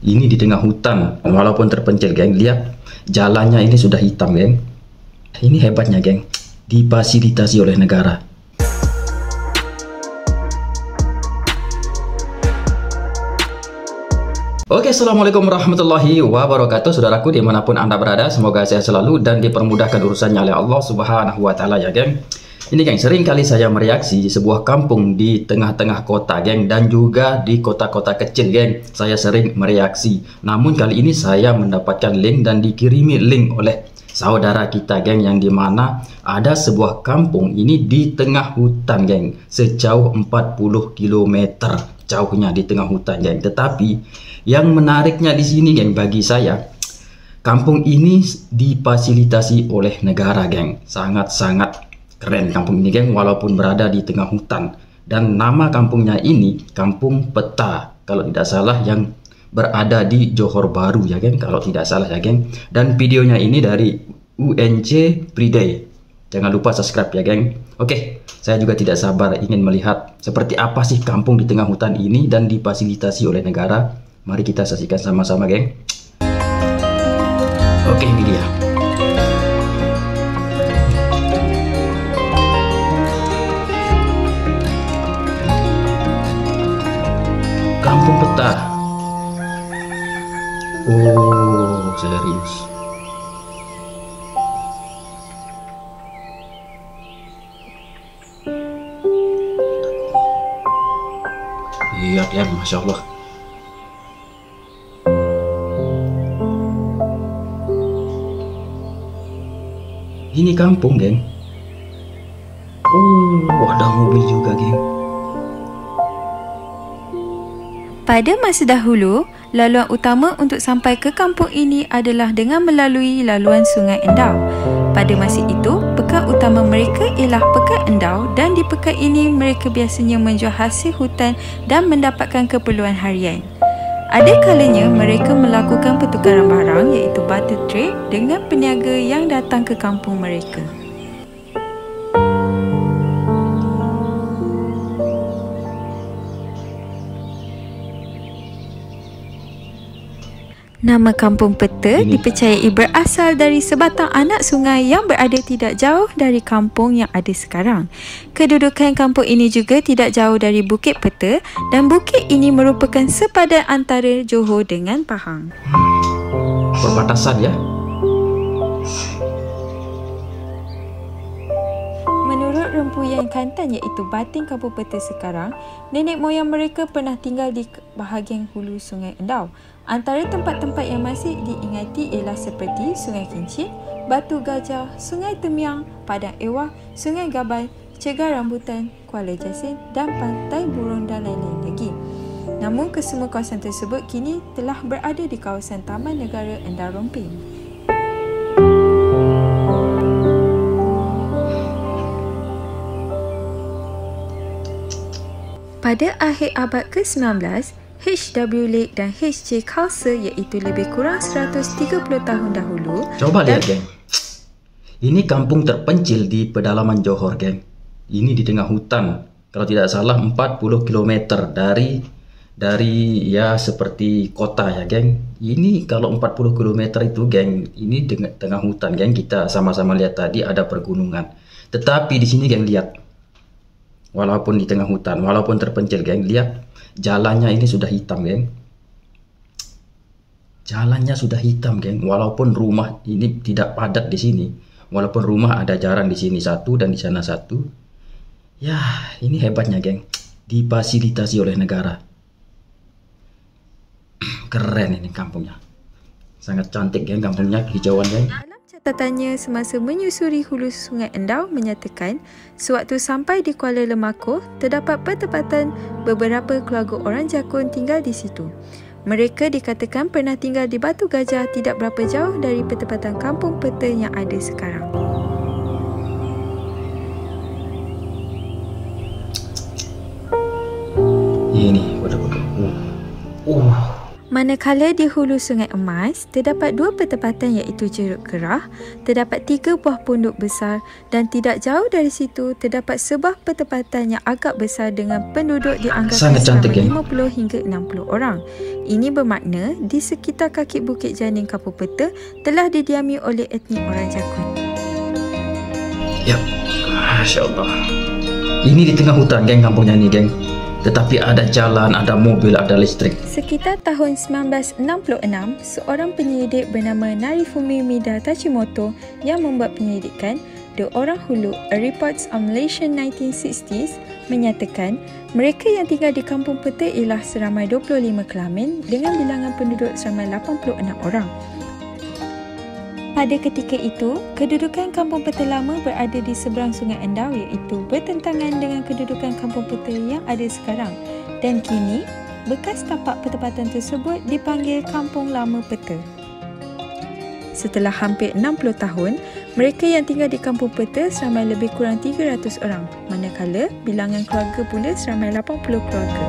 Ini di tengah hutan, walaupun terpencil, geng. Lihat, jalannya ini sudah hitam, geng. Ini hebatnya, geng. Difasilitasi oleh negara. Oke, assalamualaikum warahmatullahi wabarakatuh, saudaraku dimanapun anda berada. Semoga sehat selalu dan dipermudahkan urusannya oleh Allah Subhanahu wa Ta'ala, ya, geng. Ini, geng, sering kali saya mereaksi di sebuah kampung di tengah-tengah kota, geng, dan juga di kota-kota kecil, geng. Saya sering mereaksi. Namun kali ini saya mendapatkan link dan dikirimi link oleh saudara kita, geng, yang dimana ada sebuah kampung ini di tengah hutan, geng, sejauh 40 km jauhnya di tengah hutan, geng. Tetapi yang menariknya di sini, geng, bagi saya, kampung ini difasilitasi oleh negara, geng. Sangat-sangat keren kampung ini, geng, walaupun berada di tengah hutan. Dan nama kampungnya ini Kampung Peta, kalau tidak salah, yang berada di Johor Bahru, ya, geng, kalau tidak salah, ya, geng. Dan videonya ini dari UNC Priday. Jangan lupa subscribe, ya, geng. Oke, saya juga tidak sabar ingin melihat seperti apa sih kampung di tengah hutan ini dan difasilitasi oleh negara. Mari kita saksikan sama-sama, geng. Oke, ini dia. Kampung Peta. Oh, serius. Lihat, ya, Masya Allah. Ini kampung, geng. Oh, ada mobil juga, geng. Pada masa dahulu, laluan utama untuk sampai ke kampung ini adalah dengan melalui laluan Sungai Endau. Pada masa itu, pekan utama mereka ialah Pekan Endau dan di pekan ini mereka biasanya menjual hasil hutan dan mendapatkan keperluan harian. Ada kalanya mereka melakukan pertukaran barang iaitu barter trade dengan peniaga yang datang ke kampung mereka. Nama Kampung Peta dipercayai berasal dari sebatang anak sungai yang berada tidak jauh dari kampung yang ada sekarang. Kedudukan kampung ini juga tidak jauh dari Bukit Peta dan bukit ini merupakan sepadan antara Johor dengan Pahang. Perbatasan, ya. Menurut rempuyan Kantan iaitu batin Kampung Peta sekarang, nenek moyang mereka pernah tinggal di bahagian hulu Sungai Endau. Antara tempat-tempat yang masih diingati ialah seperti Sungai Kincit, Batu Gajah, Sungai Temiang, Padang Ewah, Sungai Gabal, Cegar Rambutan, Kuala Jasin dan Pantai Burung dan lain-lain lagi. Namun kesemua kawasan tersebut kini telah berada di kawasan Taman Negara Endau Romping. Pada akhir abad ke-19, H.W. Lake dan H.J. Chaucer iaitu lebih kurang 130 tahun dahulu. Coba lihat, geng. Ini kampung terpencil di pedalaman Johor, geng. Ini di tengah hutan. Kalau tidak salah 40 km dari ya seperti kota, ya, geng. Ini kalau 40 km itu, geng, ini di tengah hutan, geng. Kita sama-sama lihat tadi ada pergunungan. Tetapi di sini, geng, lihat. Walaupun di tengah hutan, walaupun terpencil, geng, lihat. Jalannya ini sudah hitam, geng. Jalannya sudah hitam, geng. Walaupun rumah ini tidak padat di sini, walaupun rumah ada jarang di sini satu dan di sana satu. Ya, ini hebatnya, geng. Difasilitasi oleh negara. Keren ini kampungnya. Sangat cantik, geng, kampungnya, hijauan, geng. Catatannya semasa menyusuri hulu Sungai Endau menyatakan sewaktu sampai di Kuala Lemako terdapat pertempatan beberapa keluarga orang Jakun tinggal di situ. Mereka dikatakan pernah tinggal di Batu Gajah tidak berapa jauh dari pertempatan Kampung Peta yang ada sekarang. Ini bodoh-bodoh. Manakala di hulu Sungai Emas, terdapat 2 pertempatan iaitu Jeruk Gerah, terdapat 3 buah pondok besar dan tidak jauh dari situ terdapat sebuah pertempatan yang agak besar dengan penduduk dianggarkan selama 50 hingga 60 orang. Ini bermakna di sekitar kaki Bukit Janing Kampung Peta telah didiami oleh etnik orang Jakun. Ya, Masya Allah. Ini di tengah hutan geng kampungnya ni geng. Tetapi ada jalan, ada mobil, ada listrik. Sekitar tahun 1966, seorang penyelidik bernama Narifumi Mida Tachimoto yang membuat penyelidikan The Orang Hulu, A Reports on Malaysian 1960s menyatakan mereka yang tinggal di Kampung Peta ialah seramai 25 kelamin dengan bilangan penduduk seramai 86 orang. Pada ketika itu, kedudukan Kampung Peta lama berada di seberang Sungai Endau iaitu bertentangan dengan kedudukan Kampung Peta yang ada sekarang dan kini bekas tapak pertempatan tersebut dipanggil Kampung Lama Peta. Setelah hampir 60 tahun, mereka yang tinggal di Kampung Peta seramai lebih kurang 300 orang, manakala bilangan keluarga pula seramai 80 keluarga.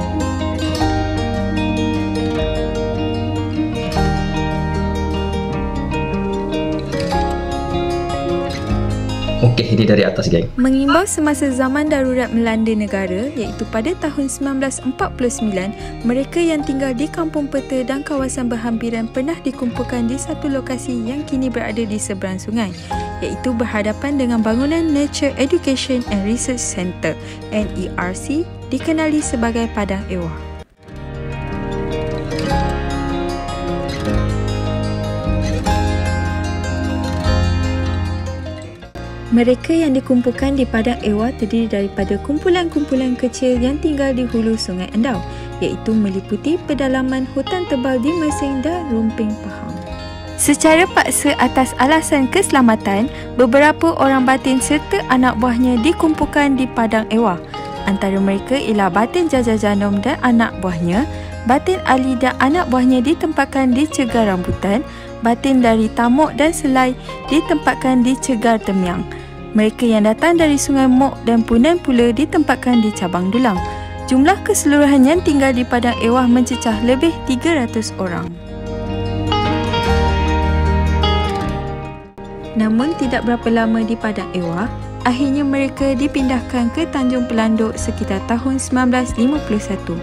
Okey, ini dari atas geng. Mengimbau semasa zaman darurat melanda negara iaitu pada tahun 1949, mereka yang tinggal di Kampung Peta dan kawasan berhampiran pernah dikumpulkan di satu lokasi yang kini berada di seberang sungai iaitu berhadapan dengan bangunan Nature Education and Research Centre NERC dikenali sebagai Padang Ewah. Mereka yang dikumpulkan di Padang Ewah terdiri daripada kumpulan-kumpulan kecil yang tinggal di hulu Sungai Endau iaitu meliputi pedalaman hutan tebal di Mersing dan Rumping Pahang. Secara paksa atas alasan keselamatan, beberapa orang batin serta anak buahnya dikumpulkan di Padang Ewah. Antara mereka ialah Batin Jajah Janom dan anak buahnya, Batin Ali dan anak buahnya ditempatkan di Cegar Rambutan, Batin dari Tamuk dan Selai ditempatkan di Cegar Temyang. Mereka yang datang dari Sungai Mok dan Punan pula ditempatkan di Cabang Dulang. Jumlah keseluruhan yang tinggal di Padang Ewah mencecah lebih 300 orang. Namun tidak berapa lama di Padang Ewah, akhirnya mereka dipindahkan ke Tanjung Pelanduk sekitar tahun 1951.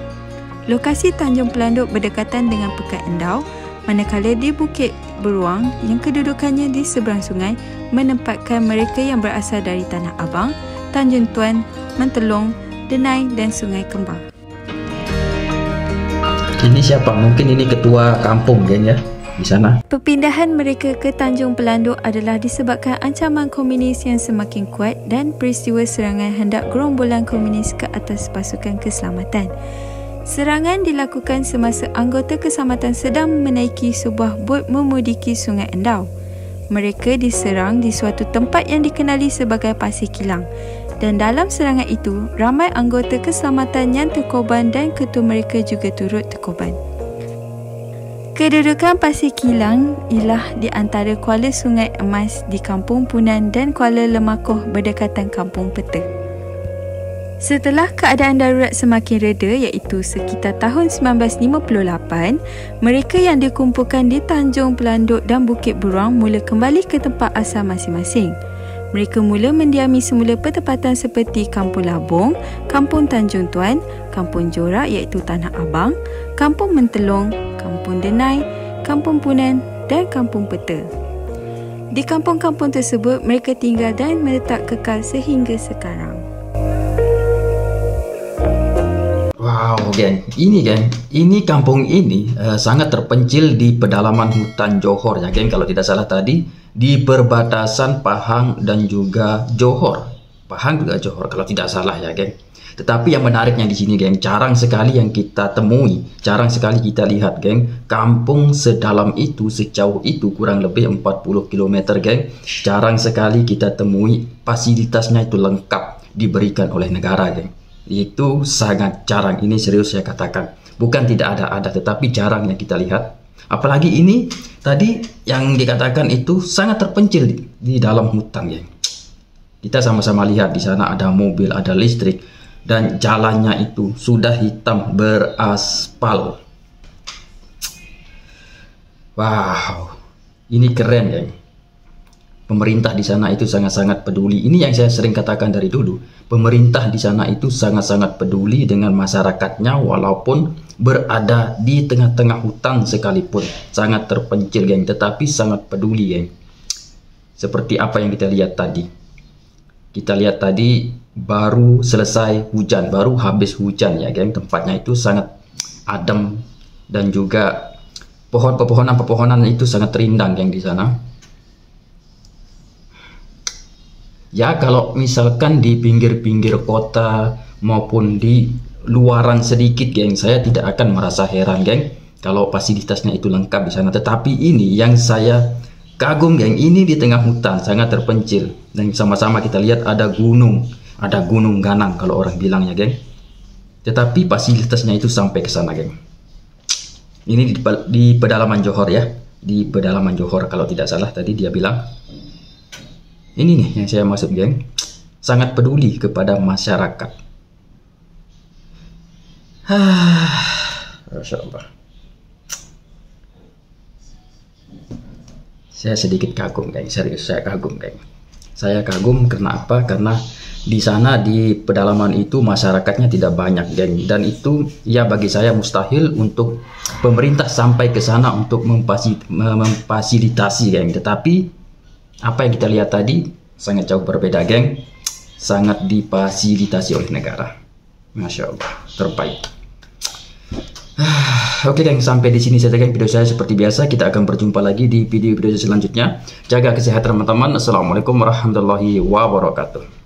Lokasi Tanjung Pelanduk berdekatan dengan Pekan Endau, manakala di Bukit Beruang yang kedudukannya di seberang sungai menempatkan mereka yang berasal dari Tanah Abang, Tanjung Tuan, Mentelong, Denai dan Sungai Kembar. Ini siapa? Mungkin ini ketua kampung geng ya di sana. Perpindahan mereka ke Tanjung Pelanduk adalah disebabkan ancaman komunis yang semakin kuat dan peristiwa serangan hendak gerombolan komunis ke atas pasukan keselamatan. Serangan dilakukan semasa anggota keselamatan sedang menaiki sebuah bot memudiki Sungai Endau. Mereka diserang di suatu tempat yang dikenali sebagai Pasir Kilang dan dalam serangan itu ramai anggota keselamatan yang terkorban dan ketua mereka juga turut terkorban. Kedudukan Pasir Kilang ialah di antara Kuala Sungai Emas di Kampung Punan dan Kuala Lemakoh berdekatan Kampung Peta. Setelah keadaan darurat semakin reda iaitu sekitar tahun 1958, mereka yang dikumpulkan di Tanjung Pelanduk dan Bukit Beruang mula kembali ke tempat asal masing-masing. Mereka mula mendiami semula pertempatan seperti Kampung Labong, Kampung Tanjung Tuan, Kampung Jorak iaitu Tanah Abang, Kampung Mentelong, Kampung Denai, Kampung Punan dan Kampung Peta. Di kampung-kampung tersebut mereka tinggal dan menetap kekal sehingga sekarang. Wow geng, ini kampung ini sangat terpencil di pedalaman hutan Johor ya geng. Kalau tidak salah tadi di perbatasan Pahang dan juga Johor. Pahang juga Johor kalau tidak salah ya geng. Tetapi yang menariknya di sini geng, jarang sekali yang kita temui, jarang sekali kita lihat geng, kampung sedalam itu, sejauh itu kurang lebih 40 km geng. Jarang sekali kita temui fasilitasnya itu lengkap diberikan oleh negara geng. Itu sangat jarang, ini serius saya katakan. Bukan tidak ada, tetapi jarang yang kita lihat. Apalagi ini tadi yang dikatakan itu sangat terpencil di dalam hutan ya. Kita sama-sama lihat di sana ada mobil, ada listrik dan jalannya itu sudah hitam beraspal. Wow, ini keren ya. Pemerintah di sana itu sangat-sangat peduli. Ini yang saya sering katakan dari dulu. Pemerintah di sana itu sangat-sangat peduli dengan masyarakatnya walaupun berada di tengah-tengah hutan sekalipun. Sangat terpencil, geng, tetapi sangat peduli, geng. Seperti apa yang kita lihat tadi. Kita lihat tadi baru selesai hujan, baru habis hujan ya, geng. Tempatnya itu sangat adem dan juga pepohonan itu sangat rindang, geng, di sana. Ya, kalau misalkan di pinggir-pinggir kota maupun di luaran sedikit, geng, saya tidak akan merasa heran, geng, kalau fasilitasnya itu lengkap di sana. Tetapi ini yang saya kagum, geng, ini di tengah hutan, sangat terpencil. Dan sama-sama kita lihat ada gunung ganang kalau orang bilangnya, geng. Tetapi fasilitasnya itu sampai ke sana, geng. Ini di pedalaman Johor ya, di pedalaman Johor kalau tidak salah tadi dia bilang. Ini nih yang saya maksud, geng. Sangat peduli kepada masyarakat. Masya Allah. Saya sedikit kagum, geng. Serius, saya kagum, geng. Saya kagum karena apa? Karena di sana di pedalaman itu masyarakatnya tidak banyak, geng. Dan itu ya bagi saya mustahil untuk pemerintah sampai ke sana untuk memfasilitasi, geng. Tetapi apa yang kita lihat tadi sangat jauh berbeda, geng. Sangat difasilitasi oleh negara. Masya Allah, terbaik. Oke, geng, sampai di sini saja, geng, video saya. Seperti biasa, kita akan berjumpa lagi di video-video selanjutnya. Jaga kesehatan teman-teman. Assalamualaikum warahmatullahi wabarakatuh.